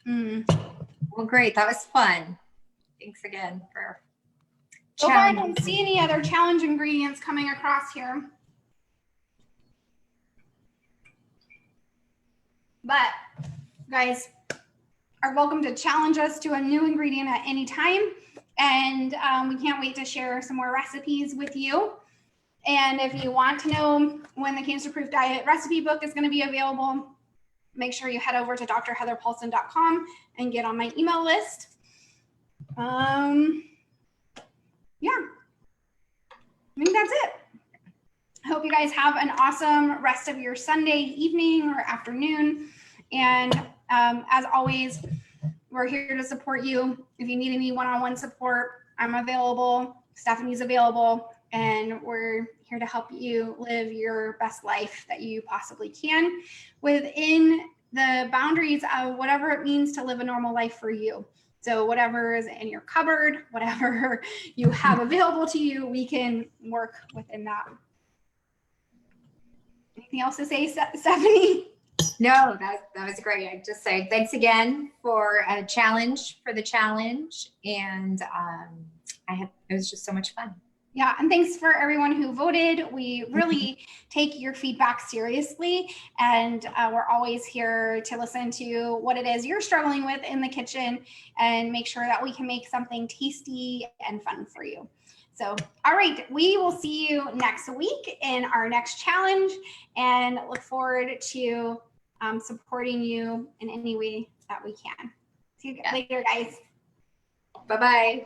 Well, great. That was fun. Thanks again for so far I don't see any other challenge ingredients coming across here. But guys are welcome to challenge us to a new ingredient at any time. And we can't wait to share some more recipes with you. And if you want to know when the Cancer Proof Diet recipe book is going to be available, make sure you head over to drheatherpaulson.com and get on my email list. Yeah, I think that's it. I hope you guys have an awesome rest of your Sunday evening or afternoon. And as always, we're here to support you. If you need any one-on-one support, I'm available. Stephanie's available. And we're here to help you live your best life that you possibly can within the boundaries of whatever it means to live a normal life for you. So whatever is in your cupboard, whatever you have available to you, we can work within that. Anything else to say, Stephanie? No, that was great. I just say thanks again for the challenge. And it was just so much fun. Yeah, and thanks for everyone who voted. We really take your feedback seriously, and we're always here to listen to what it is you're struggling with in the kitchen and make sure that we can make something tasty and fun for you. So, all right, we will see you next week in our next challenge, and look forward to supporting you in any way that we can. See you later, guys. Bye-bye.